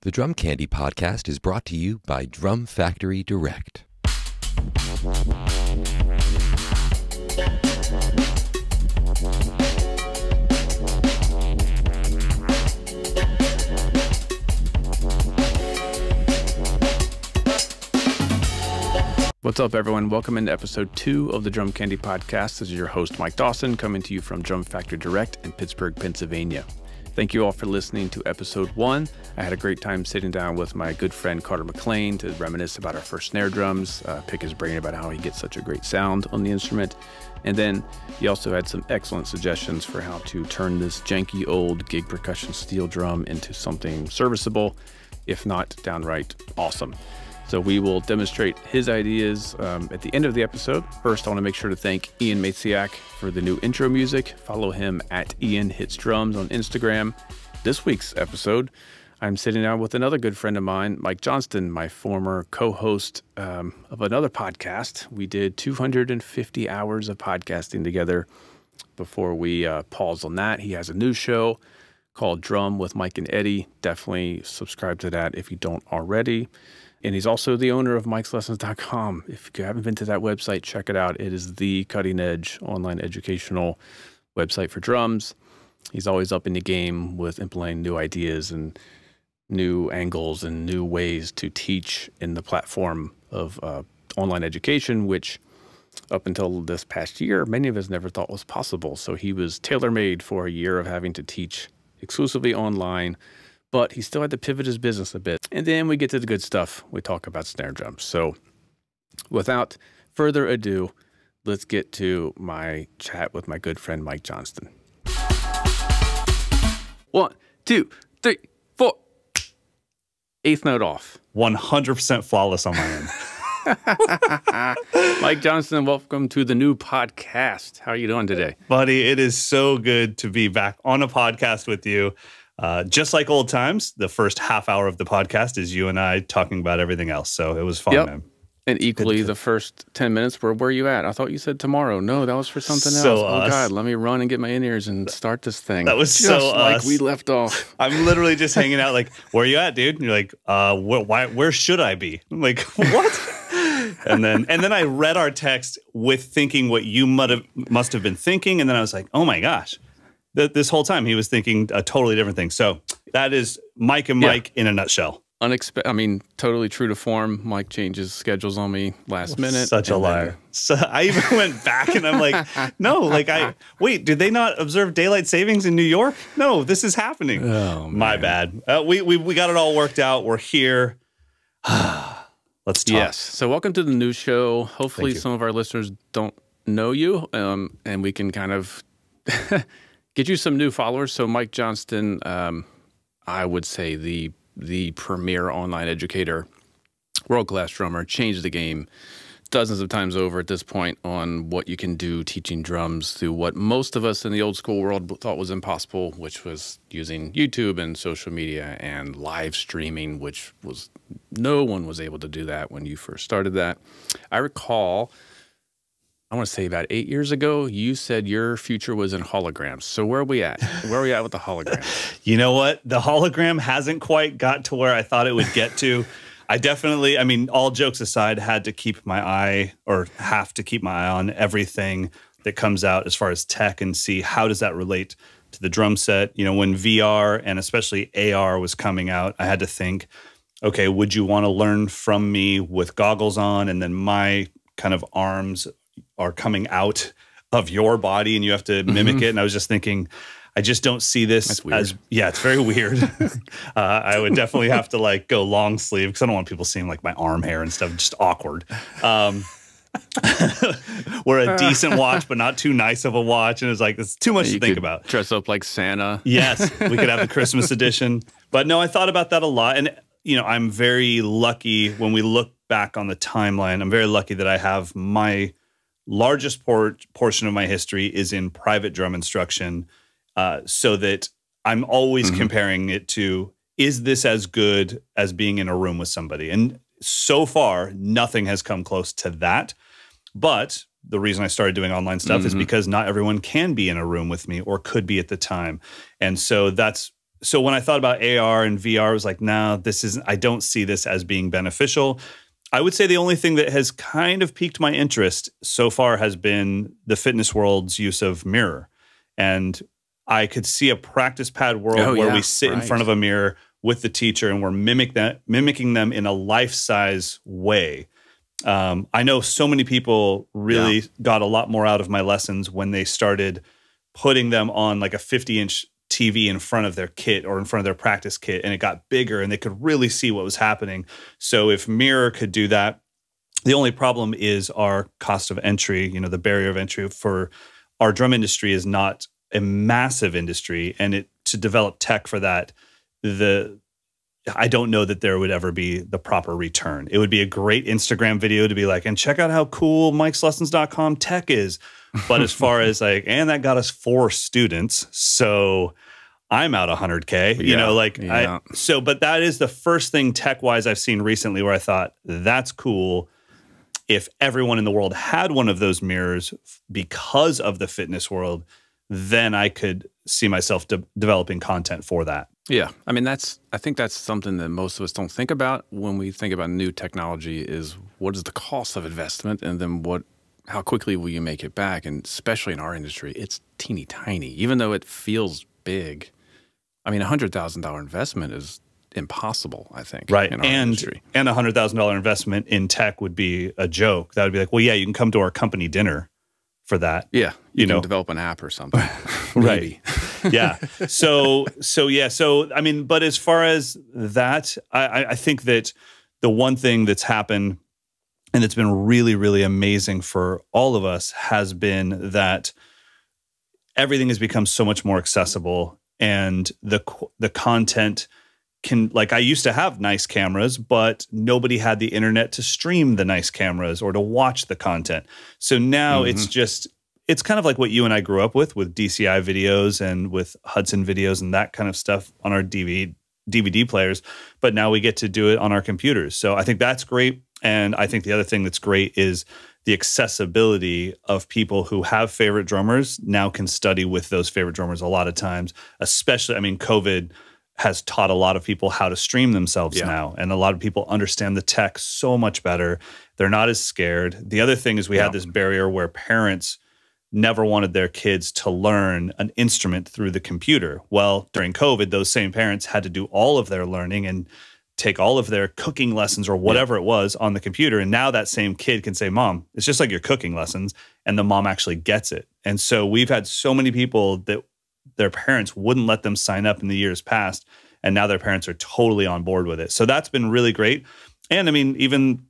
The Drum Candy Podcast is brought to you by Drum Factory Direct. What's up, everyone? Welcome into episode 2 of the Drum Candy Podcast. This is your host, Mike Dawson, coming to you from Drum Factory Direct in Pittsburgh, Pennsylvania. Thank you all for listening to episode 1. I had a great time sitting down with my good friend Carter McLean to reminisce about our first snare drums, pick his brain about how he gets such a great sound on the instrument. And then he also had some excellent suggestions for how to turn this janky old gig percussion steel drum into something serviceable, if not downright awesome. So we will demonstrate his ideas at the end of the episode. First, I want to make sure to thank Ian Maciak for the new intro music. Follow him at Ian Hits Drums on Instagram. This week's episode, I'm sitting down with another good friend of mine, Mike Johnston, my former co-host of another podcast. We did 250 hours of podcasting together before we paused on that. He has a new show called Drum with Mike and Eddie. Definitely subscribe to that if you don't already. And he's also the owner of Mike'sLessons.com. If you haven't been to that website, check it out. It is the cutting-edge online educational website for drums. He's always up in the game with implementing new ideas and new angles and new ways to teach in the platform of online education, which up until this past year, many of us never thought was possible. So he was tailor-made for a year of having to teach exclusively online, but he still had to pivot his business a bit. And then we get to the good stuff. We talk about snare drums. So without further ado, let's get to my chat with my good friend, Mike Johnston. 1, 2, 3, 4. Eighth note off. 100% flawless on my end. Mike Johnston, welcome to the new podcast. How are you doing today? Buddy, it is so good to be back on a podcast with you. Just like old times, the first half hour of the podcast is you and I talking about everything else. So it was fun, man. And equally, the first 10 minutes were, where are you at? I thought you said tomorrow. No, that was for something else. Oh, God, let me run and get my in-ears and start this thing. That was just so like we left off. I'm literally just hanging out like, where are you at, dude? And you're like, where should I be? I'm like, what? And then I read our text with thinking what you must have been thinking. And then I was like, oh, my gosh. This whole time he was thinking a totally different thing. So that is Mike and Mike in a nutshell. Totally true to form. Mike changes schedules on me last minute. Such a liar. So I even went back and I'm like, no, wait, did they not observe daylight savings in New York? No, this is happening. Oh, my bad. We got it all worked out. We're here. Let's talk. Yes. So welcome to the new show. Hopefully some of our listeners don't know you, and we can kind of get you some new followers. So Mike Johnston, I would say the premier online educator, world-class drummer, changed the game dozens of times over at this point on what you can do teaching drums through what most of us in the old school world thought was impossible, which was using YouTube and social media and live streaming, which was no one was able to do that when you first started that. I recall, I want to say about 8 years ago, you said your future was in holograms. So where are we at? Where are we at with the holograms? You know what? The hologram hasn't quite got to where I thought it would get to. I definitely, all jokes aside, have to keep my eye on everything that comes out as far as tech and see how does that relate to the drum set. You know, when VR and especially AR was coming out, I had to think, okay, would you want to learn from me with goggles on and then my kind of arms are coming out of your body and you have to mimic it? And I was just thinking, I just don't see this as, it's very weird. I would definitely have to go long sleeve because I don't want people seeing my arm hair and stuff, just awkward. We're a decent watch, but not too nice of a watch. And it's too much to think about. Dress up like Santa. Yes, we could have the Christmas edition. But no, I thought about that a lot. And, I'm very lucky when we look back on the timeline. I'm very lucky that I have my largest portion of my history is in private drum instruction, so that I'm always comparing it to, is this as good as being in a room with somebody? And so far, nothing has come close to that. But the reason I started doing online stuff is because not everyone can be in a room with me or could be at the time. And so that's so when I thought about AR and VR, I was like, no, I don't see this as being beneficial. I would say the only thing that has kind of piqued my interest so far has been the fitness world's use of mirror. And I could see a practice pad world where we sit in front of a mirror with the teacher and we're mimicking them in a life-size way. I know so many people really got a lot more out of my lessons when they started putting them on like a 50-inch TV in front of their kit or in front of their practice kit, and it got bigger and they could really see what was happening. So if mirror could do that, the only problem is our cost of entry, the barrier of entry for our drum industry is not a massive industry, and to develop tech for that, I don't know that there would ever be the proper return. It would be a great Instagram video to be like, and check out how cool Mike'sLessons.com tech is. But as far as like, and that got us 4 students, so I'm out $100K, but that is the first thing tech-wise I've seen recently where I thought, that's cool. If everyone in the world had one of those mirrors because of the fitness world, then I could see myself developing content for that. Yeah. I mean, I think that's something that most of us don't think about when we think about new technology is what is the cost of investment, and then how quickly will you make it back? And especially in our industry, it's teeny tiny, even though it feels big. I mean, $100,000 investment is impossible, I think. Right. In our industry. And a $100,000 investment in tech would be a joke. That would be like, well, yeah, you can come to our company dinner for that. Yeah. You can develop an app or something. Right. Yeah. So I mean, but as far as that, I think that the one thing that's happened and it's been really, really amazing for all of us has been that everything has become so much more accessible, and the content I used to have nice cameras, but nobody had the internet to stream the nice cameras or to watch the content. So now it's kind of like what you and I grew up with DCI videos and with Hudson videos and that kind of stuff on our DVD players, but now we get to do it on our computers. So I think that's great. And I think the other thing that's great is the accessibility of people who have favorite drummers now can study with those favorite drummers a lot of times, especially, I mean, COVID has taught a lot of people how to stream themselves now. And a lot of people understand the tech so much better. They're not as scared. The other thing is we had this barrier where parents never wanted their kids to learn an instrument through the computer. Well, during COVID, those same parents had to do all of their learning and take all of their cooking lessons or whatever it was on the computer. And now that same kid can say, Mom, it's just like your cooking lessons. And the mom actually gets it. And so we've had so many people that their parents wouldn't let them sign up in the years past. And now their parents are totally on board with it. So that's been really great. And I mean, even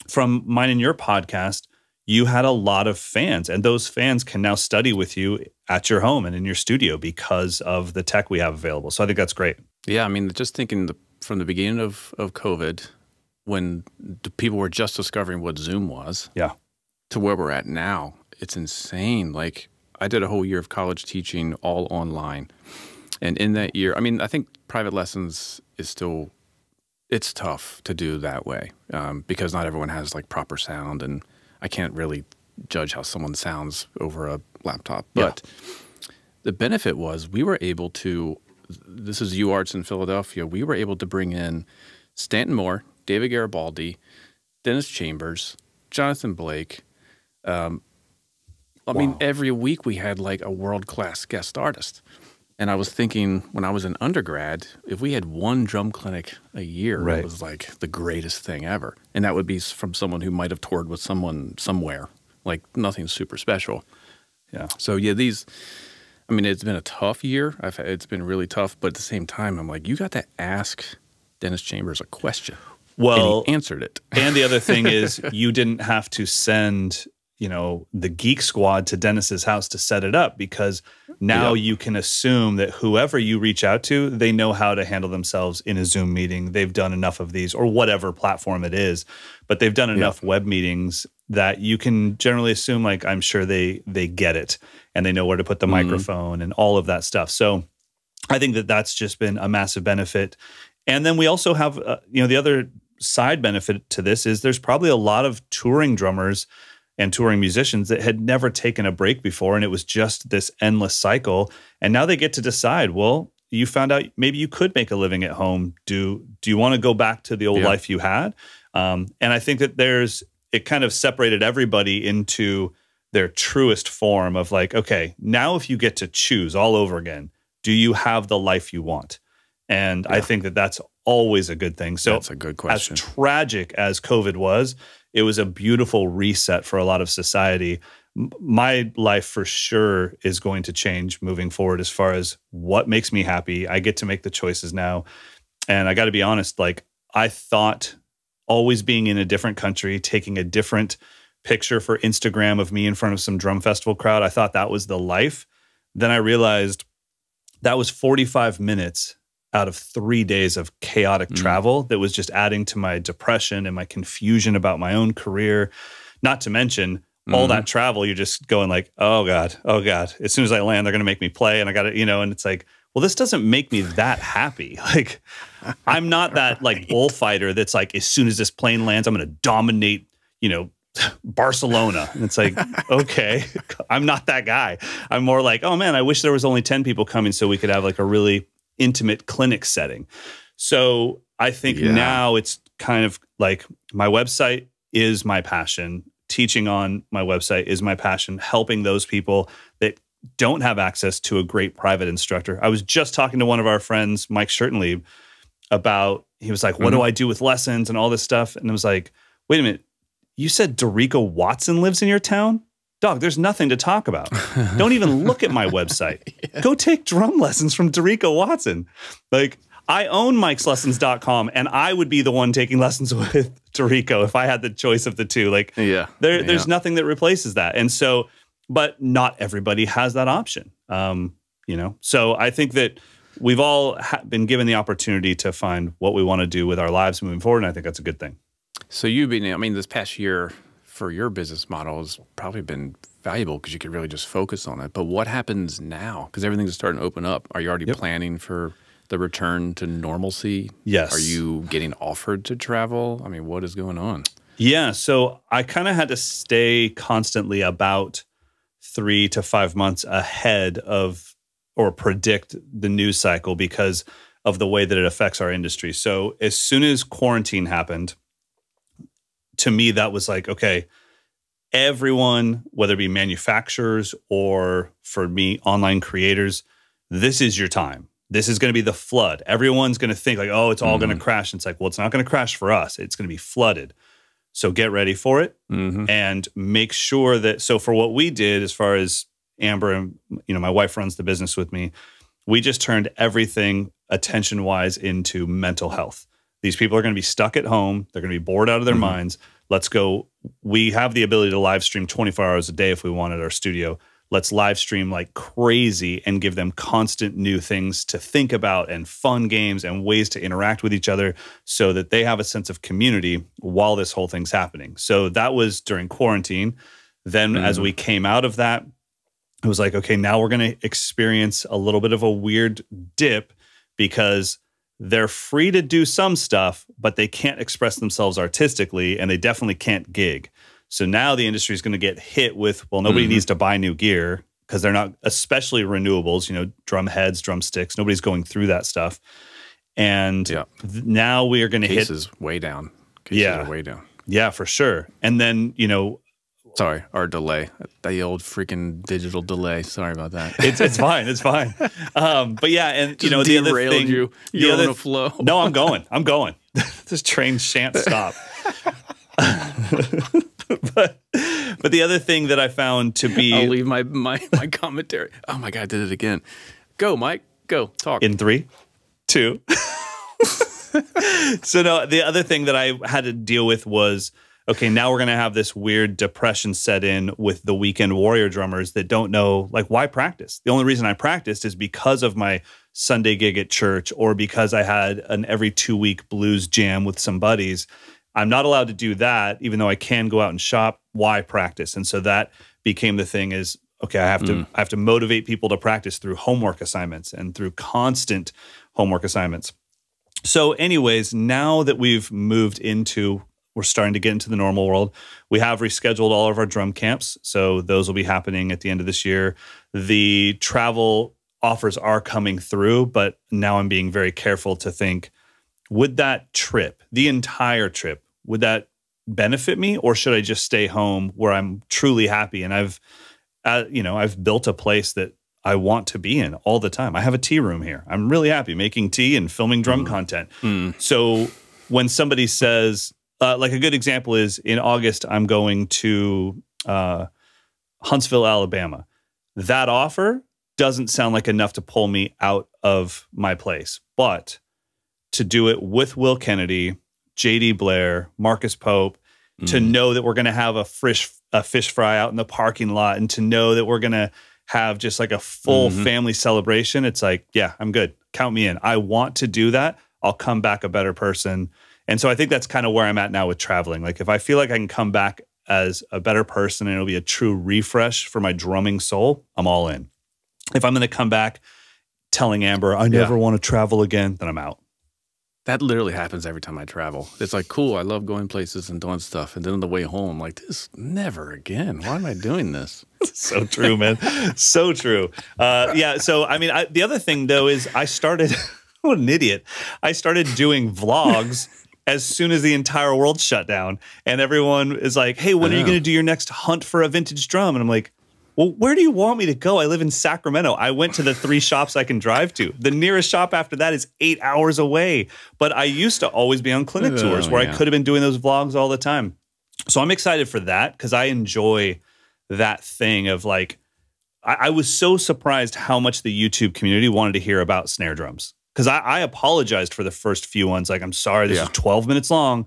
from mine and your podcast, you had a lot of fans, and those fans can now study with you at your home and in your studio because of the tech we have available. So I think that's great. Yeah, I mean, just thinking from the beginning of COVID, when the people were just discovering what Zoom was, to where we're at now, it's insane. Like, I did a whole year of college teaching all online. And in that year, I mean, I think private lessons is still, it's tough to do that way because not everyone has like proper sound, and I can't really judge how someone sounds over a laptop. But the benefit was we were able to, this is UArts in Philadelphia, we were able to bring in Stanton Moore, David Garibaldi, Dennis Chambers, Jonathan Blake. I mean, every week we had like a world-class guest artist. And I was thinking when I was in undergrad, if we had one drum clinic a year, it was like the greatest thing ever. And that would be from someone who might have toured with someone somewhere, like nothing super special. Yeah. So yeah, I mean, it's been a tough year. It's been really tough. But at the same time, I'm like, you got to ask Dennis Chambers a question. Well, and he answered it. And the other thing is you didn't have to send, the Geek Squad to Dennis's house to set it up, because now you can assume that whoever you reach out to, they know how to handle themselves in a Zoom meeting. They've done enough of these, or whatever platform it is, but they've done enough web meetings that you can generally assume, like, I'm sure they get it and they know where to put the microphone and all of that stuff. So I think that that's just been a massive benefit. And then we also have, the other side benefit to this is there's probably a lot of touring drummers and touring musicians that had never taken a break before, and it was just this endless cycle. And now they get to decide, well, you found out maybe you could make a living at home. Do you want to go back to the old life you had? And I think that it kind of separated everybody into their truest form of like, okay, now if you get to choose all over again, do you have the life you want? And I think that that's always a good thing. So that's a good question. As tragic as COVID was, it was a beautiful reset for a lot of society. My life for sure is going to change moving forward as far as what makes me happy. I get to make the choices now. And I got to be honest, like I thought always being in a different country, taking a different picture for Instagram of me in front of some drum festival crowd, I thought that was the life. Then I realized that was 45 minutes out of 3 days of chaotic travel that was just adding to my depression and my confusion about my own career. Not to mention all that travel, you're just going like, oh God. As soon as I land, they're going to make me play. And I got to, and it's like, well, this doesn't make me that happy. Like, I'm not that like bullfighter that's like, as soon as this plane lands, I'm going to dominate, Barcelona. And it's like, okay, I'm not that guy. I'm more like, oh man, I wish there was only 10 people coming so we could have like a really intimate clinic setting. So I think now it's kind of like my website is my passion. Teaching on my website is my passion. Helping those people that don't have access to a great private instructor. I was just talking to one of our friends, Mike Shirtonlieb, about, he was like, what do I do with lessons and all this stuff? And I was like, wait a minute, you said Dorico Watson lives in your town? Dog, there's nothing to talk about. Don't even look at my website. Go take drum lessons from Dorico Watson. Like, I own Mike'sLessons.com, and I would be the one taking lessons with Dorico if I had the choice of the two. Like, there's nothing that replaces that. And so, but not everybody has that option. So I think that we've all been given the opportunity to find what we want to do with our lives moving forward, and I think that's a good thing. So this past year for your business model has probably been valuable because you could really just focus on it. But what happens now? Because everything's starting to open up. Are you already planning for the return to normalcy? Yes. Are you getting offered to travel? I mean, what is going on? Yeah, so I kind of had to stay constantly about 3 to 5 months ahead of or predict the news cycle because of the way that it affects our industry. So as soon as quarantine happened, to me, that was like, okay, everyone, whether it be manufacturers or for me, online creators, this is your time. This is going to be the flood. Everyone's going to think like, oh, it's all going to crash. And it's like, well, it's not going to crash for us. It's going to be flooded. So get ready for it and make sure that, so for what we did as far as Amber and, my wife runs the business with me, we just turned everything attention-wise into mental health. These people are going to be stuck at home. They're going to be bored out of their minds. Let's go. We have the ability to live stream 24 hours a day if we want at our studio. Let's live stream like crazy and give them constant new things to think about and fun games and ways to interact with each other so that they have a sense of community while this whole thing's happening. So that was during quarantine. Then as we came out of that, it was like, okay, now we're going to experience a little bit of a weird dip because they're free to do some stuff, but they can't express themselves artistically, and they definitely can't gig. So now the industry is going to get hit with, well, nobody needs to buy new gear because they're not, especially renewables, drum heads, drumsticks. Nobody's going through that stuff. And now we are going to hit. Cases way down. Cases are way down. Yeah, for sure. And then, sorry, our delay, the old freaking digital delay. Sorry about that. It's fine. It's fine. But yeah, and just the other thing, you're on a flow. No, I'm going. This train shan't stop. but the other thing that I found to be, I'll leave my commentary. Oh my God, I did it again. Go, Mike. Go talk. In 3, 2. So no, the other thing that I had to deal with was, okay, now we're going to have this weird depression set in with the weekend warrior drummers that don't know, like, why practice? The only reason I practiced is because of my Sunday gig at church or because I had an every 2-week blues jam with some buddies. I'm not allowed to do that, even though I can go out and shop. Why practice? And so that became the thing is, okay, I have to motivate people to practice through homework assignments and through constant homework assignments. So anyways, now that we've moved into, we're starting to get into the normal world, we have rescheduled all of our drum camps. So those will be happening at the end of this year. The travel offers are coming through, but now I'm being very careful to think, would that trip, the entire trip, would that benefit me, or should I just stay home where I'm truly happy? And I've built a place that I want to be in all the time. I have a tea room here. I'm really happy making tea and filming drum content. So when somebody says, like a good example is in August, I'm going to Huntsville, Alabama. That offer doesn't sound like enough to pull me out of my place, but to do it with Will Kennedy, J.D. Blair, Marcus Pope, to know that we're going to have a fish fry out in the parking lot, and to know that we're going to have just like a full family celebration. It's like, yeah, I'm good. Count me in. I want to do that. I'll come back a better person. And so I think that's kind of where I'm at now with traveling. Like if I feel like I can come back as a better person and it'll be a true refresh for my drumming soul, I'm all in. If I'm going to come back telling Amber, I never want to travel again, then I'm out. That literally happens every time I travel. It's like, cool, I love going places and doing stuff. And then on the way home, I'm like, this never again. Why am I doing this? So true, man. So true. Yeah. So, I mean, the other thing, though, is I started, what an idiot. I started doing vlogs as soon as the entire world shut down. And everyone is like, hey, when are you going to do your next hunt for a vintage drum? And I'm like, well, where do you want me to go? I live in Sacramento. I went to the 3 shops I can drive to. The nearest shop after that is 8 hours away. But I used to always be on clinic tours where I could have been doing those vlogs all the time. So I'm excited for that because I enjoy that thing of like, I was so surprised how much the YouTube community wanted to hear about snare drums. Because I apologized for the first few ones. Like, I'm sorry, this is 12 minutes long.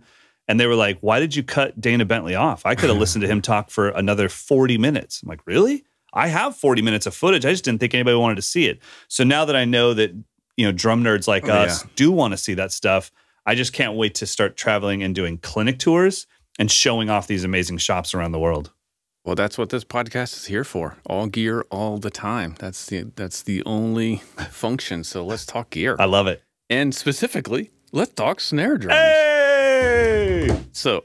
And they were like, why did you cut Dana Bentley off? I could have listened to him talk for another 40 minutes. I'm like, really? I have 40 minutes of footage. I just didn't think anybody wanted to see it. So now that I know that, you know, drum nerds like us do want to see that stuff, I just can't wait to start traveling and doing clinic tours and showing off these amazing shops around the world. Well, that's what this podcast is here for. All gear, all the time. That's the only function. So let's talk gear. I love it. And specifically, let's talk snare drums. Hey! So,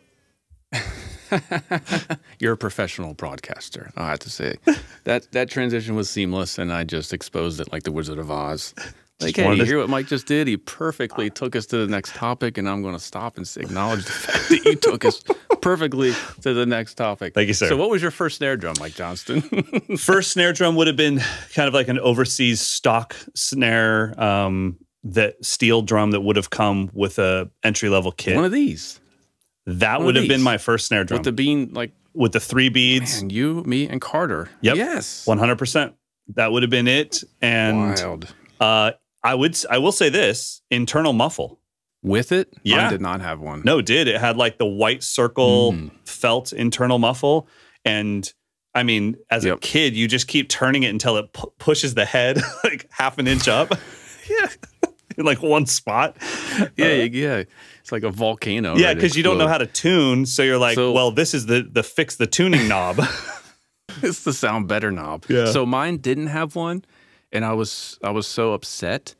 you're a professional broadcaster, I have to say. That transition was seamless, and I just exposed it like the Wizard of Oz. Like, hey, you hear what Mike just did? He perfectly took us to the next topic, and I'm going to stop and acknowledge the fact that you took us perfectly to the next topic. Thank you, sir. So what was your first snare drum, Mike Johnston? First snare drum would have been kind of like an overseas stock snare, that steel drum that would have come with a entry-level kit. One of these. That would have been my first snare drum. With the bean, like... With the 3 beads. Man, you, me, and Carter. Yep. Yes. 100%. That would have been it. And wild. I will say this, internal muffle. With it? Yeah. Mine did not have one. No, it did. It had like the white circle felt internal muffle. And I mean, as a kid, you just keep turning it until it pushes the head like half an inch up. Yeah. In like one spot. Yeah. It's like a volcano. Yeah, because you don't know how to tune. So you're like, well, this is the fix the tuning knob. It's the sound better knob. Yeah. So mine didn't have one. And I was so upset.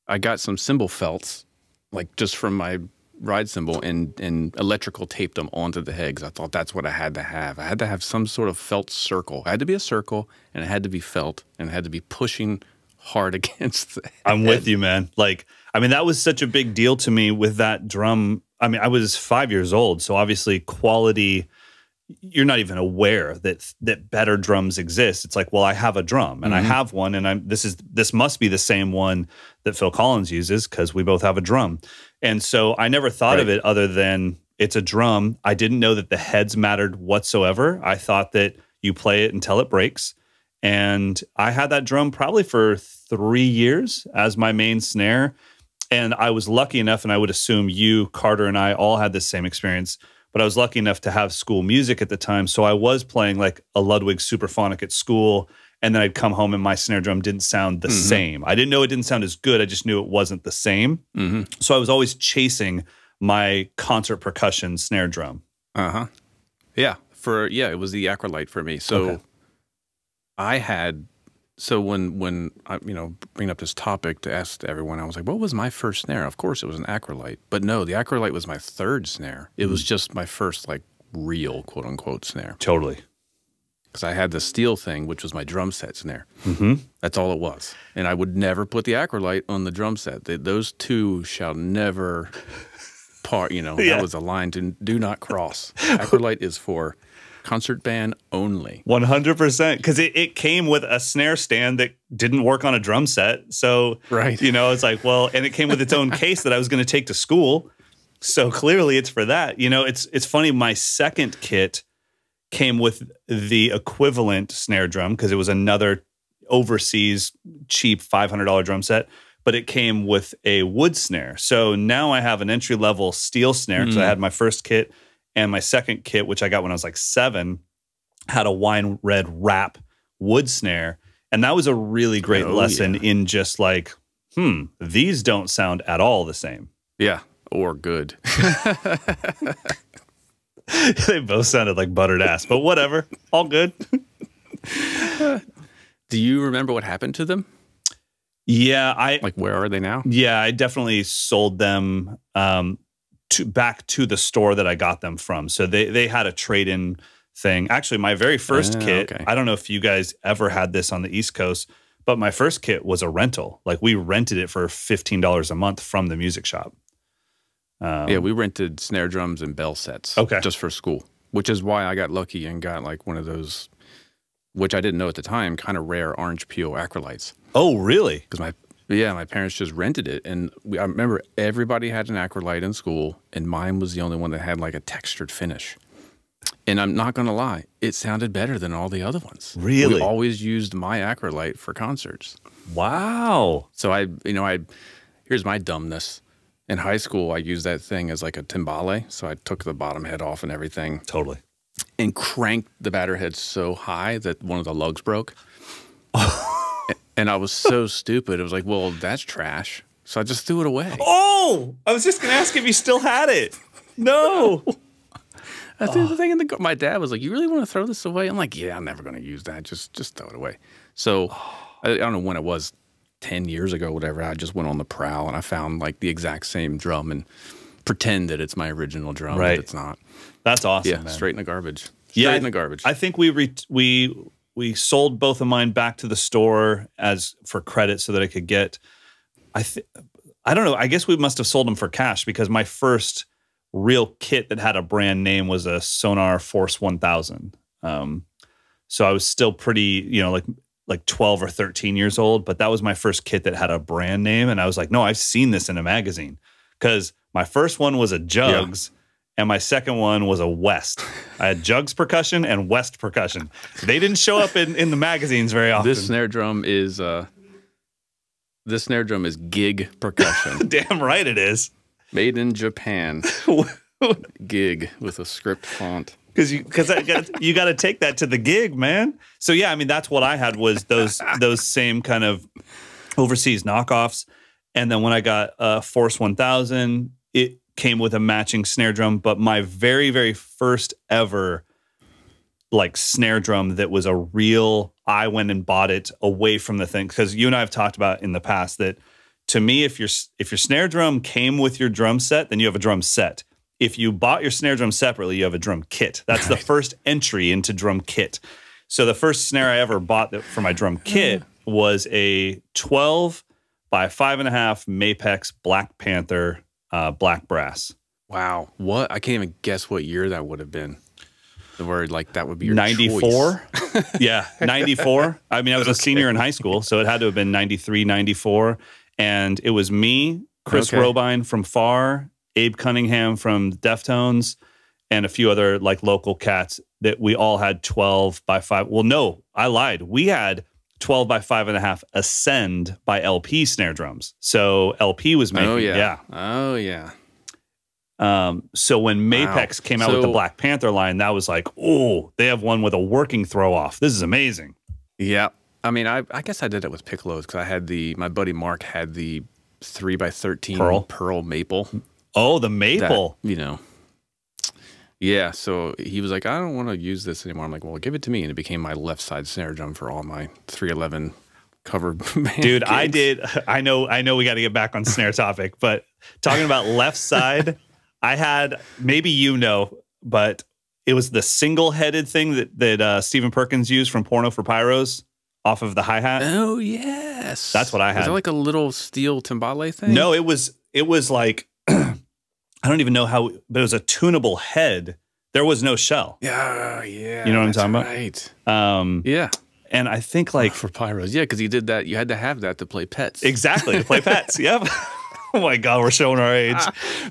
I got some cymbal felts, like just from my ride cymbal, and electrical taped them onto the head because I thought that's what I had to have. I had to have some sort of felt circle. It had to be a circle, and it had to be felt, and it had to be pushing hard against the head. I'm with you, man. Like, I mean, that was such a big deal to me with that drum. I mean, I was 5 years old, so obviously quality, you're not even aware that better drums exist. It's like, well, I have a drum and I have one, and this must be the same one that Phil Collins uses because we both have a drum. And so I never thought of it other than it's a drum. I didn't know that the heads mattered whatsoever. I thought that you play it until it breaks. And I had that drum probably for 3 years as my main snare. And I was lucky enough, and I would assume you, Carter, and I all had the same experience, but I was lucky enough to have school music at the time. So I was playing like a Ludwig Superphonic at school, and then I'd come home and my snare drum didn't sound the same. I didn't know it didn't sound as good. I just knew it wasn't the same. So I was always chasing my concert percussion snare drum. Yeah. It was the Acrolite for me. So I had, when I, bring up this topic to ask everyone, I was like, what was my first snare? Of course it was an Acrolite. But no, the Acrolite was my third snare. It was just my first like real quote unquote snare. Totally. because I had the steel thing, which was my drum set snare. Mm-hmm. That's all it was. And I would never put the acrolite on the drum set. Those two shall never part, you know, that was a line to do not cross. Acrolite is for concert band only. 100%. Because it came with a snare stand that didn't work on a drum set. So, you know, it's like, well, and it came with its own case that I was going to take to school. So clearly it's for that. You know, it's funny. My second kit came with the equivalent snare drum because it was another overseas cheap $500 drum set, but it came with a wood snare. So now I have an entry-level steel snare because I had my first kit, and my second kit, which I got when I was like 7, had a wine red wrap wood snare. And that was a really great lesson in just like, these don't sound at all the same. Yeah, or good. They both sounded like buttered ass, but whatever. All good. Do you remember what happened to them? Yeah. Like, where are they now? Yeah, I definitely sold them back to the store that I got them from. So they had a trade-in thing. Actually, my very first kit, I don't know if you guys ever had this on the East Coast, but my first kit was a rental. Like, we rented it for $15 a month from the music shop. Yeah, we rented snare drums and bell sets just for school, which is why I got lucky and got like one of those, which I didn't know at the time, kind of rare orange peel acrolytes. Oh, really? Because my parents just rented it. And I remember everybody had an acrolite in school, and mine was the only one that had like a textured finish. And I'm not going to lie, it sounded better than all the other ones. Really? We always used my acrolite for concerts. Wow. So here's my dumbness. In high school, I used that thing as like a timbale. So I took the bottom head off and everything. Totally. And cranked the batter head so high that one of the lugs broke. And I was so stupid. It was like, well, that's trash. So I just threw it away. Oh, I was just going to ask if you still had it. No. I threw the thing in the... My dad was like, you really want to throw this away? I'm like, yeah, I'm never going to use that. Just throw it away. So I don't know when it was, 10 years ago, whatever. I just went on the prowl and I found like the exact same drum and pretend that it's my original drum, but it's not. That's awesome, yeah, man. Straight in the garbage. Straight in the garbage. I think we sold both of mine back to the store as for credit so that I could get, I don't know, I guess we must have sold them for cash because my first real kit that had a brand name was a Sonar Force 1000. So I was still pretty, you know, like 12 or 13 years old, but that was my first kit that had a brand name. And I was like, no, I've seen this in a magazine because my first one was a Jugs and my second one was a West. I had Jugs percussion and West percussion. They didn't show up in the magazines very often. This snare drum is gig percussion. Damn right it is. Made in Japan. Gig with a script font. Because you got to take that to the gig, man. So yeah, I mean that's what I had was those same kind of overseas knockoffs, and then when I got Force 1000, it came with a matching snare drum. But my very first ever like snare drum that was a real, I went and bought it away from the thing because you and I have talked about in the past that to me, if your snare drum came with your drum set, then you have a drum set. If you bought your snare drum separately, you have a drum kit. That's the first entry into drum kit. So the first snare I ever bought for my drum kit was a 12 by 5.5 Mapex Black Panther black brass. Wow. What? I can't even guess what year that would have been. The word like that would be your 94. choice. Yeah, 94. I mean, I was a senior in high school, so it had to have been 93, 94. And it was me, Chris Robine from Far, Abe Cunningham from Deftones, and a few other like local cats that we all had 12 by 5. Well, no, I lied. We had 12 by 5.5 Ascend by LP snare drums. So LP was making, Oh, yeah. So when Mapex came out with the Black Panther line, that was like, oh, they have one with a working throw off. This is amazing. Yeah. I mean, I guess I did it with piccolos because I had my buddy Mark had the 3 by 13 pearl maple. Oh, the maple. That, you know. Yeah, so he was like, I don't want to use this anymore. I'm like, well, give it to me. And it became my left side snare drum for all my 311 cover band Dude, gigs. I know we got to get back on snare topic, but talking about left side, I had, maybe you know, but it was the single-headed thing that Stephen Perkins used from Porno for Pyros off of the hi-hat. Oh, yes. That's what I had. Is it like a little steel timbale thing? No, it was like, I don't even know how, but it was a tunable head. There was no shell. Yeah, yeah. You know what I'm talking right. about? Yeah. And I think like... For Pyros. Yeah, because you did that. You had to have that to play Pets. Exactly, to play Pets. Yep. Oh my God, we're showing our age.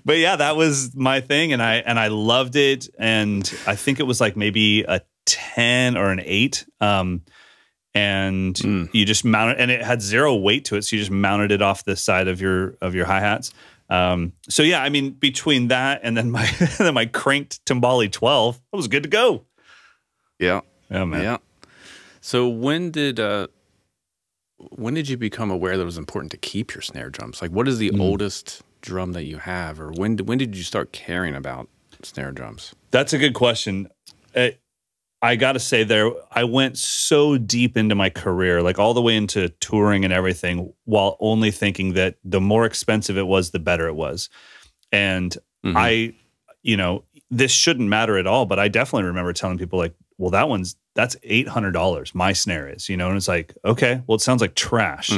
But yeah, that was my thing, and I loved it. And I think it was like maybe a 10 or an 8. And you just mount it, and it had zero weight to it, so you just mounted it off the side of your hi-hats. So yeah, I mean, between that and then my cranked Timbali 12, I was good to go. Yeah. Oh man. Yeah. So when did you become aware that it was important to keep your snare drums? Like, what is the oldest drum that you have, or when did you start caring about snare drums? That's a good question. I got to say I went so deep into my career, like all the way into touring and everything, while only thinking that the more expensive it was, the better it was. And this shouldn't matter at all, but I definitely remember telling people like, well, that's $800. My snare is, and it's like, okay, well, it sounds like trash.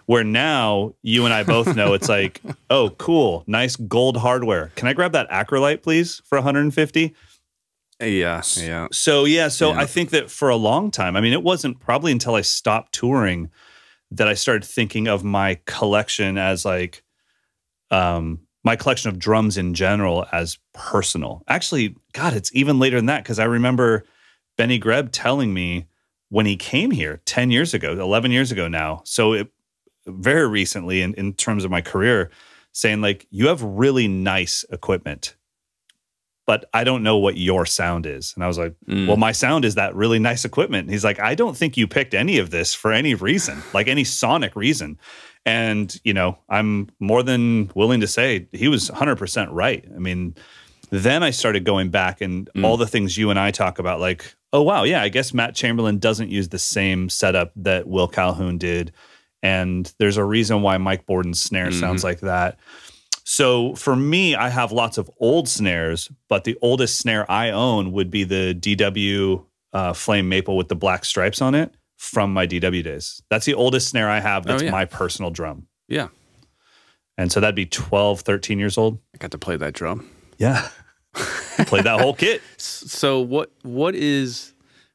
Where now you and I both know it's like, oh, cool, nice gold hardware. Can I grab that Acrolite, please, for 150? Yeah. So I think that for a long time, I mean, it wasn't probably until I stopped touring that I started thinking of my collection as like, my collection of drums in general as personal. Actually, God, it's even later than that, because I remember Benny Greb telling me when he came here 10 years ago, 11 years ago now. So very recently in terms of my career, saying like, you have really nice equipment, but I don't know what your sound is. And I was like, well, my sound is that really nice equipment. And he's like, I don't think you picked any of this for any reason, like any sonic reason. And, I'm more than willing to say he was 100% right. I mean, then I started going back and all the things you and I talk about, like, oh, wow, yeah, I guess Matt Chamberlain doesn't use the same setup that Will Calhoun did. And there's a reason why Mike Borden's snare sounds like that. So for me, I have lots of old snares, but the oldest snare I own would be the DW Flame Maple with the black stripes on it from my DW days. That's the oldest snare I have. That's my personal drum. Yeah. And so that'd be 12, 13 years old. I got to play that drum. Yeah. Played that whole kit. So what is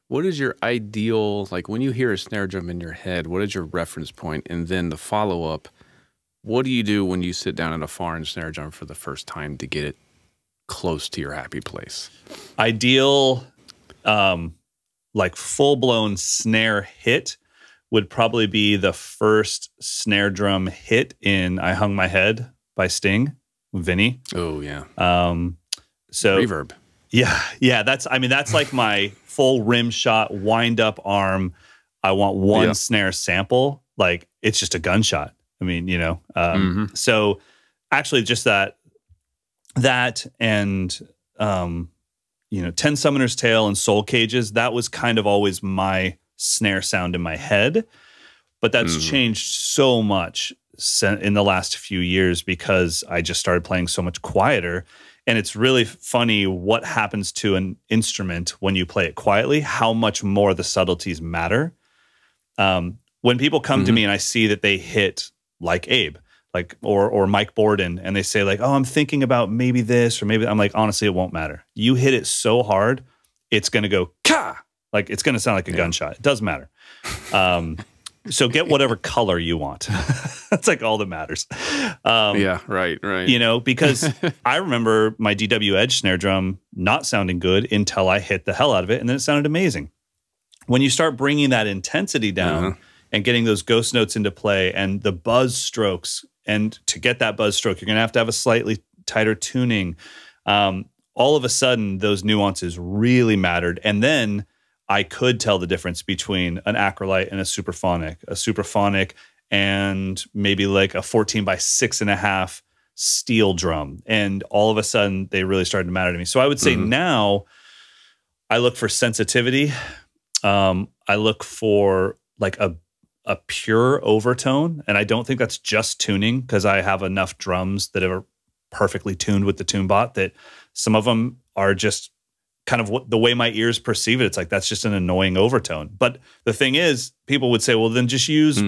your ideal, like when you hear a snare drum in your head, what is your reference point? And then the follow-up, what do you do when you sit down at a foreign snare drum for the first time to get it close to your happy place? Ideal, like full-blown snare hit would probably be the first snare drum hit in I Hung My Head by Sting, Vinny. Oh, yeah. So reverb. Yeah. That's like my full rim shot, wind up arm. I want one snare sample. Like it's just a gunshot. I mean, so actually just that and, 10 Summoner's Tale and Soul Cages, that was kind of always my snare sound in my head, but that's changed so much in the last few years because I just started playing so much quieter. And it's really funny what happens to an instrument when you play it quietly, how much more the subtleties matter. When people come to me and I see that they hit like Abe, like or Mike Borden, and they say like, oh, I'm thinking about maybe this or maybe, I'm like, honestly, it won't matter. You hit it so hard, it's going to go ka, like it's going to sound like a gunshot. It doesn't matter. So get whatever color you want. That's like all that matters. Right. Because I remember my DW Edge snare drum not sounding good until I hit the hell out of it, and then it sounded amazing. When you start bringing that intensity down and getting those ghost notes into play and the buzz strokes, and to get that buzz stroke, you're going to have a slightly tighter tuning. All of a sudden, those nuances really mattered. And then I could tell the difference between an Acrolite and a Superphonic and maybe like a 14 by 6.5 steel drum. And all of a sudden they really started to matter to me. So I would say now I look for sensitivity. I look for like a pure overtone. And I don't think that's just tuning, because I have enough drums that are perfectly tuned with the TuneBot that some of them are just kind of what the way my ears perceive it. It's like, that's just an annoying overtone. But the thing is, people would say, well, then just use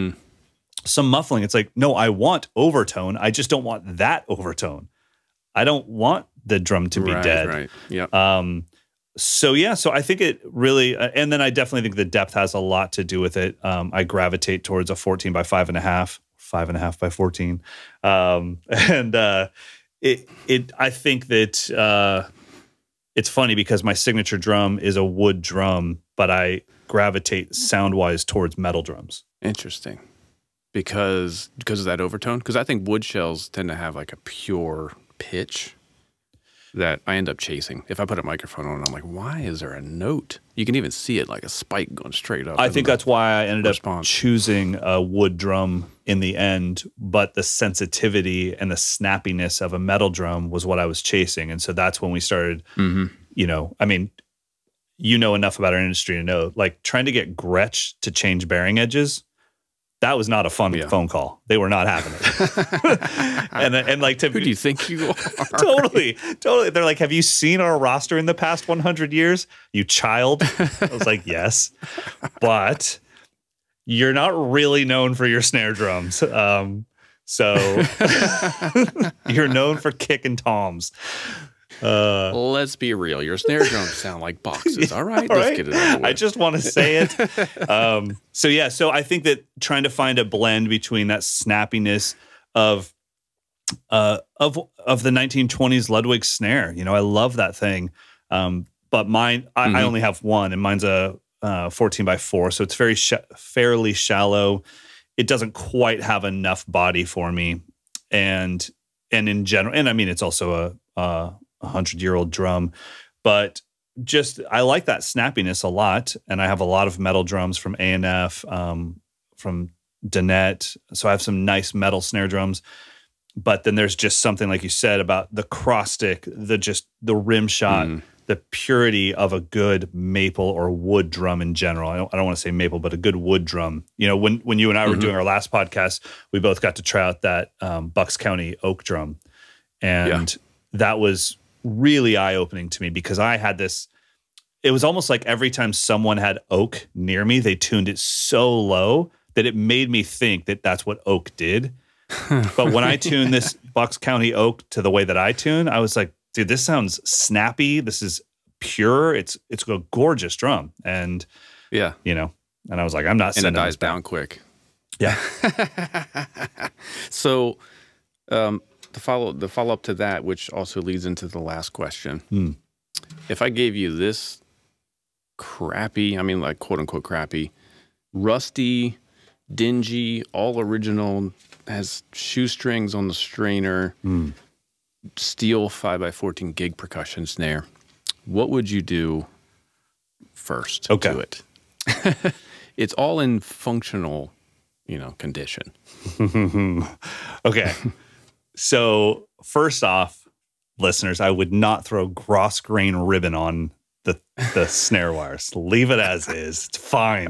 some muffling. It's like, no, I want overtone. I just don't want that overtone. I don't want the drum to be dead. Right. Yeah. So I think it really, and then I definitely think the depth has a lot to do with it. I gravitate towards a 14 by 5.5, 5.5 by 14. I think that it's funny because my signature drum is a wood drum, but I gravitate sound-wise towards metal drums. Interesting. Because of that overtone? Because I think wood shells tend to have like a pure pitch that I end up chasing. If I put a microphone on, I'm like, why is there a note? You can even see it like a spike going straight up. I think that's why I ended up choosing a wood drum in the end, but the sensitivity and the snappiness of a metal drum was what I was chasing. And so that's when we started, you know, I mean, you know enough about our industry to know, like trying to get Gretsch to change bearing edges, that was not a fun phone call. They were not having it. and like, who do you think you are? Totally. They're like, have you seen our roster in the past 100 years? You child. I was like, yes, but you're not really known for your snare drums. So you're known for kicking toms. Let's be real. Your snare drums sound like boxes. All right, let's get it over with. I just want to say it. So I think that trying to find a blend between that snappiness of the 1920s Ludwig snare. You know, I love that thing. But mine, I only have one, and mine's a 14 by 4, so it's very fairly shallow. It doesn't quite have enough body for me, and in general, and I mean, it's also a 100-year-old drum, but just I like that snappiness a lot, and I have a lot of metal drums from A&F, from Danette, so I have some nice metal snare drums. But then there's just something, like you said, about the cross stick, the rim shot, the purity of a good maple or wood drum in general. I don't want to say maple, but a good wood drum. You know, when you and I were doing our last podcast, we both got to try out that Bucks County oak drum, and that was really eye-opening to me because I had this. It was almost like every time someone had oak near me, they tuned it so low that it made me think that that's what oak did. But when I tuned this Bucks County oak to the way that I tune, I was like, dude, this sounds snappy. This is pure. It's a gorgeous drum. And you know, and I was like, I'm not sending it dies down quick. Yeah. So the follow up to that, which also leads into the last question. If I gave you this crappy, I mean like quote unquote crappy, rusty, dingy, all original, has shoestrings on the strainer, steel 5x14 gig percussion snare, what would you do first to it? It's all in functional, you know, condition. Okay. So first off, listeners, I would not throw gross grain ribbon on the snare wires. Leave it as is. It's fine.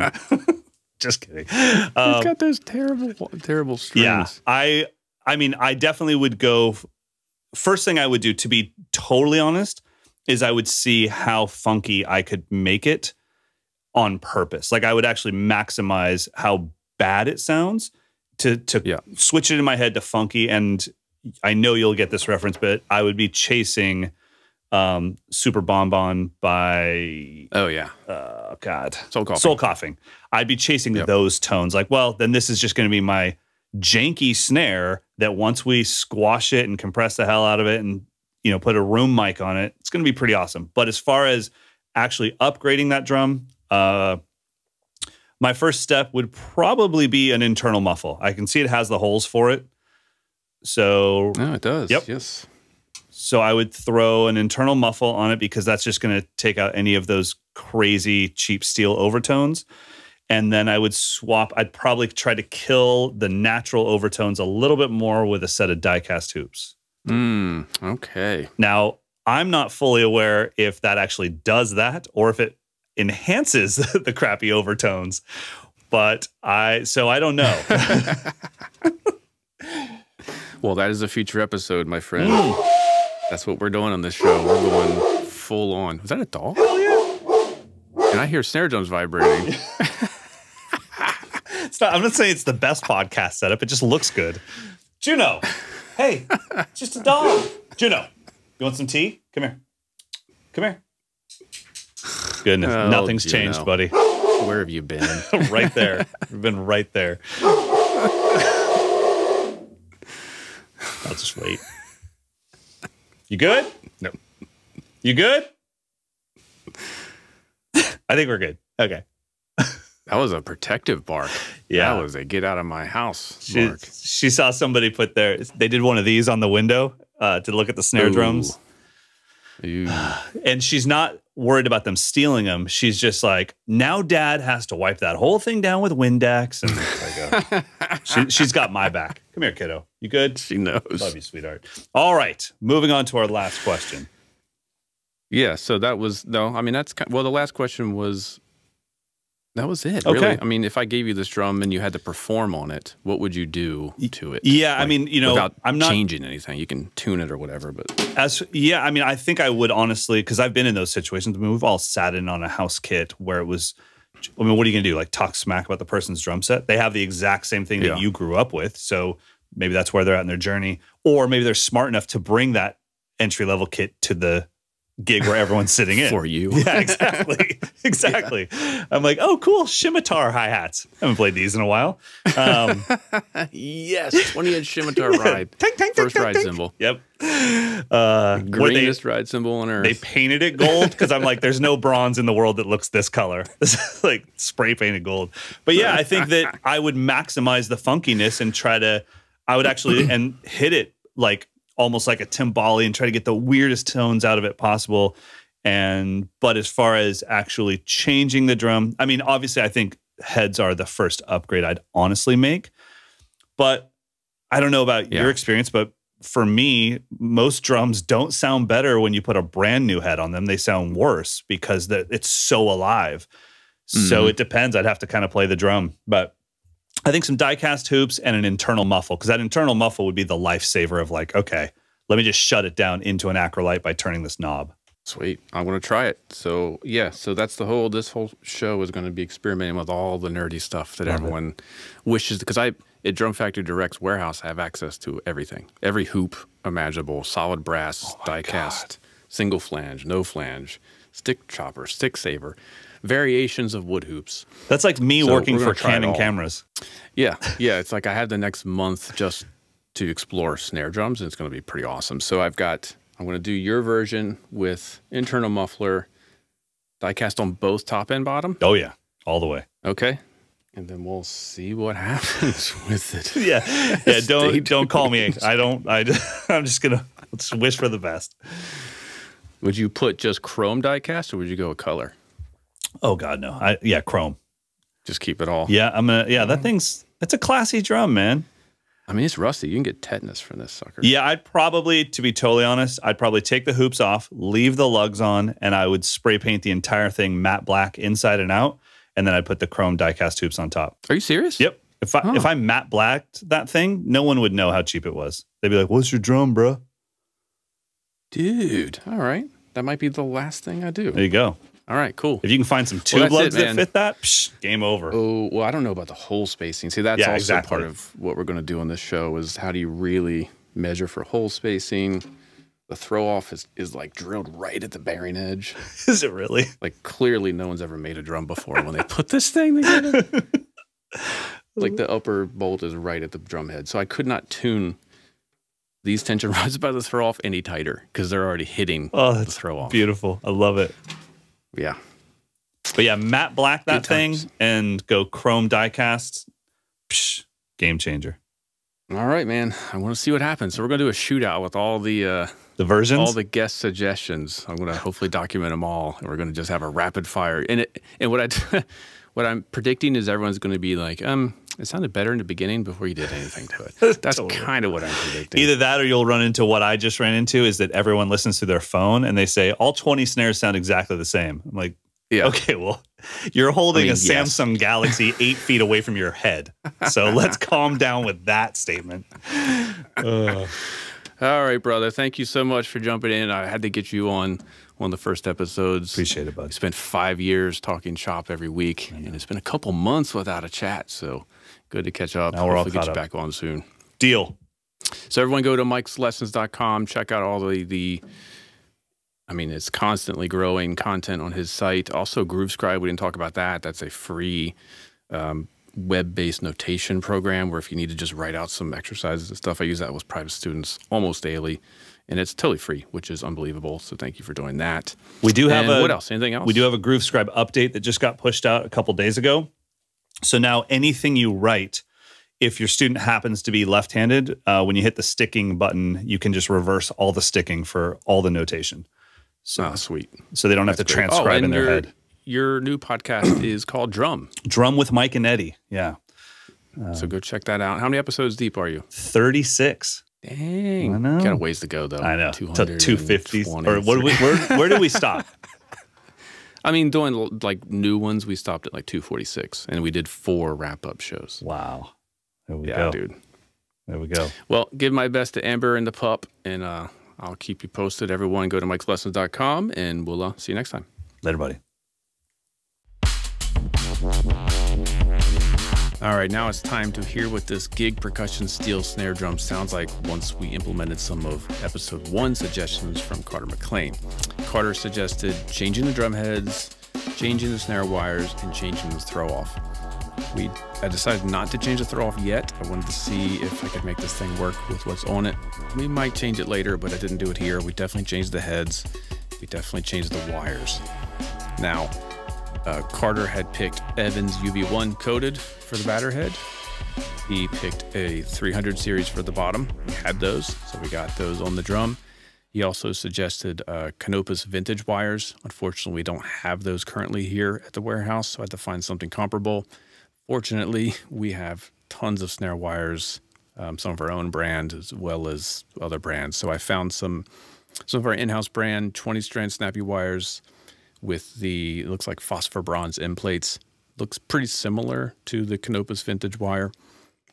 Just kidding. It's got those terrible strings. Yeah, I mean, I definitely would go. First thing I would do, to be totally honest, is I would see how funky I could make it on purpose. Like I would actually maximize how bad it sounds to switch it in my head to funky. And I know you'll get this reference, but I would be chasing Super Bonbon by God, Soul Coughing. I'd be chasing those tones. Like, well, then this is just going to be my janky snare that once we squash it and compress the hell out of it and, you know, put a room mic on it, it's going to be pretty awesome. But as far as actually upgrading that drum, my first step would probably be an internal muffle. I can see it has the holes for it. So it does. Yep. Yes. So I would throw an internal muffle on it because that's just going to take out any of those crazy cheap steel overtones. And then I would swap. I'd probably try to kill the natural overtones a little bit more with a set of die-cast hoops. Okay. Now, I'm not fully aware if that actually does that or if it enhances the crappy overtones. But I don't know. Well, that is a future episode, my friend. That's what we're doing on this show. We're going full on. Was that a doll? Hell yeah. And I hear snare drums vibrating. It's not, I'm not saying it's the best podcast setup. It just looks good. Juno, hey, it's just a dog. Juno, you want some tea? Come here. Come here. Goodness, nothing's Juno. changed, buddy. Where have you been? Right there. We've been right there. I'll just wait. You good? No. You good? I think we're good. Okay. That was a protective bark. Yeah. That was a get out of my house She, bark. she saw somebody put their, they did one of these on the window to look at the snare drums. Ooh. And she's not worried about them stealing them. She's just like, now dad has to wipe that whole thing down with Windex. And it's like, she's got my back. Come here, kiddo. You good? She knows. Love you, sweetheart. All right. Moving on to our last question. Yeah, so that was, no, I mean, that's, well, the last question was, that was it, Okay. really. I mean, if I gave you this drum and you had to perform on it, what would you do to it? Yeah, Like, I mean, you know, without I'm not changing anything. You can tune it or whatever, but I mean, I think I would honestly, because I've been in those situations. I mean, we've all sat in on a house kit where it was, I mean, what are you going to do? Like talk smack about the person's drum set? They have the exact same thing that you grew up with. So maybe that's where they're at in their journey. Or maybe they're smart enough to bring that entry level kit to the gig where everyone's sitting in. for you. Yeah, exactly. Exactly. Yeah. I'm like, oh, cool. Schmittar hi-hats. Haven't played these in a while. Yes, 20-inch Schmittar ride. Tink, tink, First tink, ride tink. symbol. Yep. Greenest ride symbol on earth. They painted it gold because I'm like, there's no bronze in the world that looks this color. It's like spray painted gold. But yeah, I think that I would maximize the funkiness and try to, I would actually and hit it like almost like a timbali and try to get the weirdest tones out of it possible. But as far as actually changing the drum, I mean, obviously I think heads are the first upgrade I'd honestly make. But I don't know about your experience, but for me, most drums don't sound better when you put a brand new head on them. They sound worse because it's so alive. So it depends. I'd have to kind of play the drum. But I think some die-cast hoops and an internal muffle, because that internal muffle would be the lifesaver of like, okay, let me just shut it down into an acrolite by turning this knob. Sweet. I want to try it. So yeah, so that's this whole show is going to be experimenting with all the nerdy stuff that everyone wishes, because at Drum Factory Direct's warehouse, I have access to everything. Every hoop imaginable, solid brass, die-cast, single flange, no flange, stick chopper, stick saver, variations of wood hoops. That's like me working for Canon cameras. Yeah, yeah. It's like I have the next month just to explore snare drums, and it's going to be pretty awesome. So I'm going to do your version with internal muffler, die-cast on both top and bottom. Oh yeah, all the way. Okay. And then we'll see what happens with it. Yeah. Don't call me. I'm just gonna wish for the best. Would you put just chrome die-cast, or would you go with color? Oh God, no. Chrome. Just keep it all. Yeah, that's a classy drum, man. I mean, it's rusty. You can get tetanus from this sucker. Yeah, to be totally honest, I'd probably take the hoops off, leave the lugs on, and I would spray paint the entire thing matte black inside and out, and then I'd put the chrome die-cast hoops on top. Are you serious? Yep. If I matte blacked that thing, no one would know how cheap it was. They'd be like, "What's your drum, bro?" Dude, all right. That might be the last thing I do. There you go. All right, cool. If you can find some tube lugs that fit that, game over. Oh, well, I don't know about the hole spacing. See, that's also part of what we're going to do on this show is how do you really measure for hole spacing? The throw off is like drilled right at the bearing edge. Is it really? Like clearly no one's ever made a drum before when they put this thing together. Like the upper bolt is right at the drum head. So I could not tune these tension rods by the throw off any tighter because they're already hitting the throw off. Beautiful. I love it. Yeah. But yeah, matte black that thing and go chrome die cast. Psh, game changer. All right, man. I want to see what happens. So we're going to do a shootout with all the versions, all the guest suggestions. I'm going to hopefully document them all, and we're going to just have a rapid fire. And what I'm predicting is everyone's going to be like, it sounded better in the beginning before you did anything to it. That's kind of what I'm predicting. Either that or you'll run into what I just ran into is that everyone listens to their phone and they say all 20 snares sound exactly the same. I'm like, yeah. Okay, well, you're holding a Samsung Galaxy 8 feet away from your head. So let's calm down with that statement. All right, brother. Thank you so much for jumping in. I had to get you on one of the first episodes. Appreciate it, bud. We spent 5 years talking shop every week, and it's been a couple months without a chat, so good to catch up. Now we're all Hopefully caught get you up. back on soon. Deal. So everyone go to mikeslessons.com. Check out all it's constantly growing content on his site. Also, Groovescribe, we didn't talk about that. That's a free web-based notation program where if you need to just write out some exercises and stuff, I use that with private students almost daily, and it's totally free, which is unbelievable. So thank you for doing that. We do have what else? Anything else? We do have a Groovescribe update that just got pushed out a couple days ago. So now anything you write, if your student happens to be left-handed, when you hit the sticking button, you can just reverse all the sticking for all the notation. So sweet. So they don't have to transcribe in their head. Your new podcast is called Drum with Mike and Eddie. Yeah. So go check that out. How many episodes deep are you? 36. Dang. I know. Got a ways to go, though. I know. 250. Or where do we stop? I mean, doing like new ones, we stopped at like 246, and we did 4 wrap-up shows. Wow. There we go. Yeah, dude. There we go. Well, give my best to Amber and the pup, and I'll keep you posted. Everyone go to mikeslessons.com, and we'll see you next time. Later, buddy. All right, now it's time to hear what this gig percussion steel snare drum sounds like once we implemented some of episode 1 suggestions from Carter McLean. Carter suggested changing the drum heads, changing the snare wires, and changing the throw off. I decided not to change the throw off yet. I wanted to see if I could make this thing work with what's on it. We might change it later, but I didn't do it here. We definitely changed the heads. We definitely changed the wires. Now, Carter had picked Evans UV1 coated for the batter head. He picked a 300 series for the bottom. We had those, so we got those on the drum. He also suggested Canopus vintage wires. Unfortunately, we don't have those currently here at the warehouse, so I had to find something comparable. Fortunately, we have tons of snare wires, some of our own brand as well as other brands. So I found some of our in-house brand 20-strand snappy wires with it looks like phosphor bronze end plates. Looks pretty similar to the Canopus vintage wire.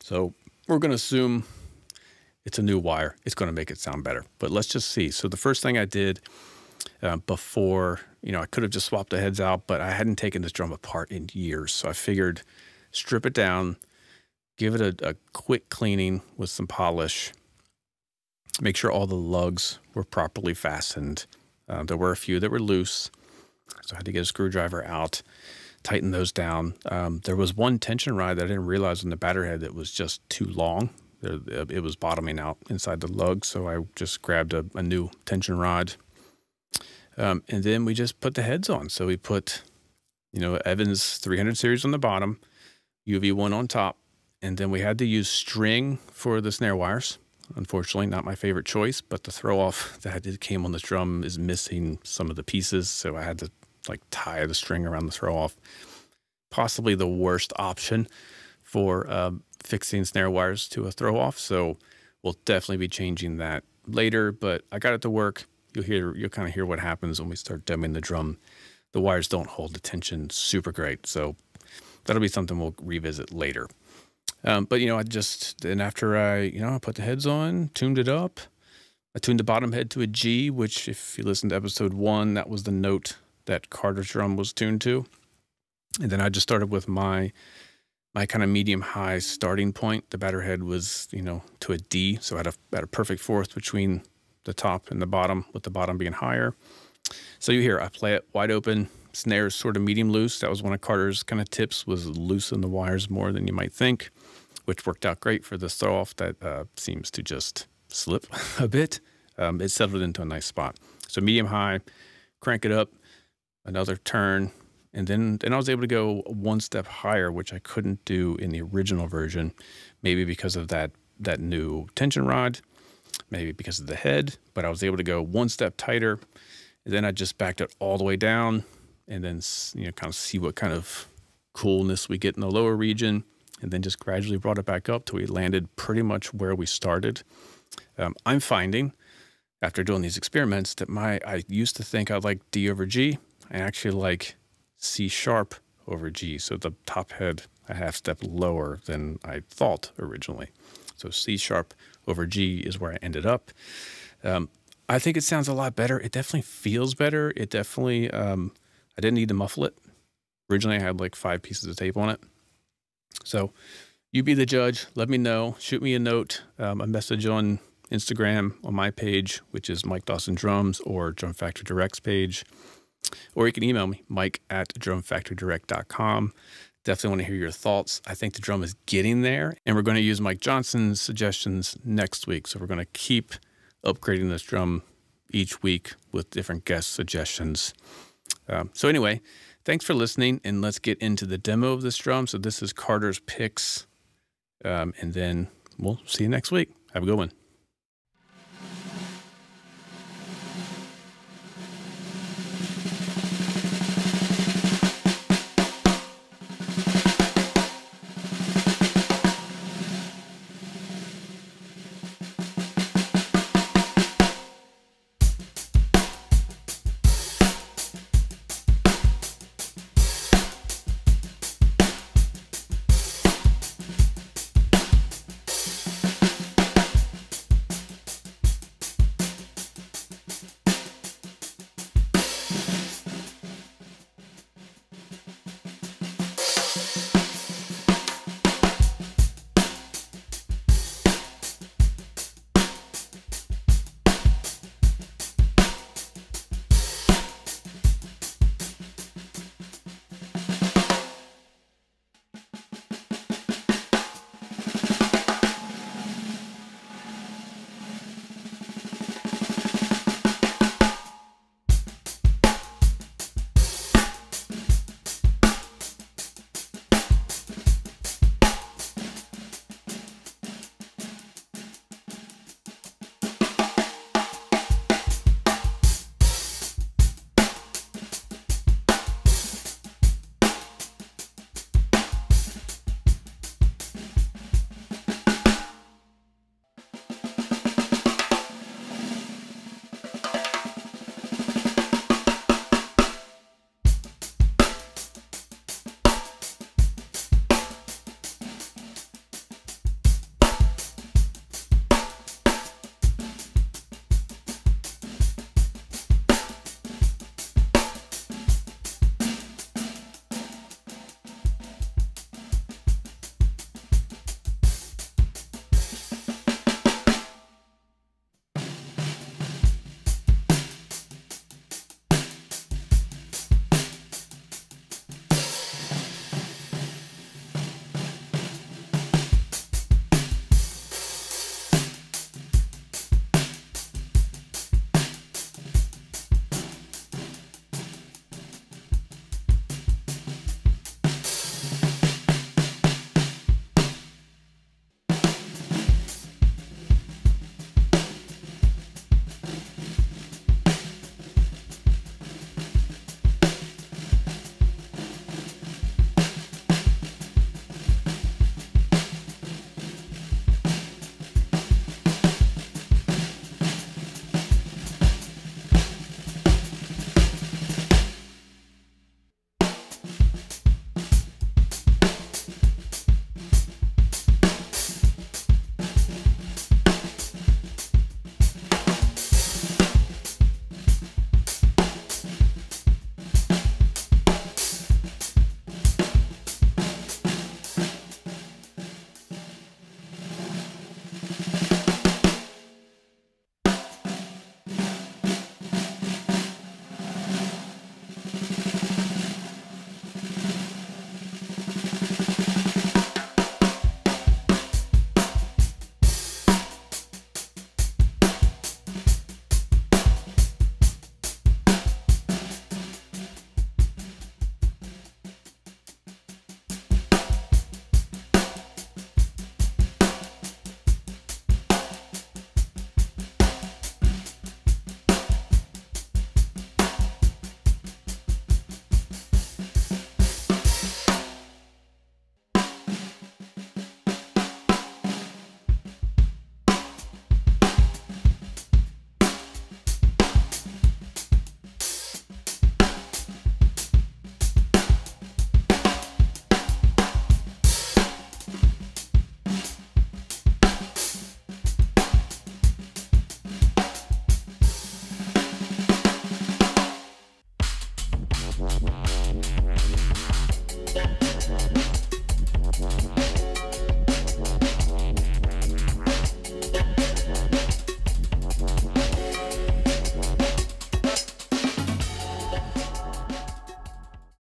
So we're going to assume it's a new wire. It's going to make it sound better. But let's just see. So the first thing I did before, I could have just swapped the heads out, but I hadn't taken this drum apart in years. So I figured strip it down, give it a quick cleaning with some polish, make sure all the lugs were properly fastened. There were a few that were loose, so I had to get a screwdriver out, tighten those down. There was one tension rod that I didn't realize in the batter head that was just too long. It was bottoming out inside the lug, so I just grabbed a new tension rod. And then we just put the heads on. So we put, Evans 300 series on the bottom, UV1 on top, and then we had to use string for the snare wires. Unfortunately, not my favorite choice, but the throw-off that came on this drum is missing some of the pieces, so I had to tie the string around the throw-off. Possibly the worst option for fixing snare wires to a throw-off, so we'll definitely be changing that later, but I got it to work. You'll kind of hear what happens when we start demoing the drum. The wires don't hold the tension super great, so that'll be something we'll revisit later. But after I put the heads on, tuned it up, I tuned the bottom head to a G, which if you listen to episode 1, that was the note that Carter's drum was tuned to. And then I just started with my kind of medium-high starting point. The batter head was, to a D, so I had a perfect fourth between the top and the bottom, with the bottom being higher. So you hear I play it wide open. Snare is sort of medium loose. That was one of Carter's kind of tips, was loosen the wires more than you might think, which worked out great for this throw-off that seems to just slip a bit. It settled into a nice spot. So medium-high, crank it up, another turn, and then I was able to go one step higher, which I couldn't do in the original version, maybe because of that new tension rod, maybe because of the head, but I was able to go one step tighter, and then I just backed it all the way down, and then kind of see what kind of coolness we get in the lower region, and then just gradually brought it back up till we landed pretty much where we started. I'm finding, after doing these experiments, that I used to think I like D over G. I actually like C sharp over G, so the top head a half step lower than I thought originally. So C sharp over G is where I ended up. I think it sounds a lot better. It definitely feels better. It definitely, I didn't need to muffle it. Originally, I had like 5 pieces of tape on it. So you be the judge. Let me know. Shoot me a note, a message on Instagram on my page, which is Mike Dawson Drums, or Drum Factory Direct's page. Or you can email me, mike@drumfactorydirect.com. Definitely want to hear your thoughts. I think the drum is getting there, and we're going to use Mike Johnston's suggestions next week. So we're going to keep upgrading this drum each week with different guest suggestions. So anyway, thanks for listening, and let's get into the demo of this drum. So this is Carter's Picks, and then we'll see you next week. Have a good one.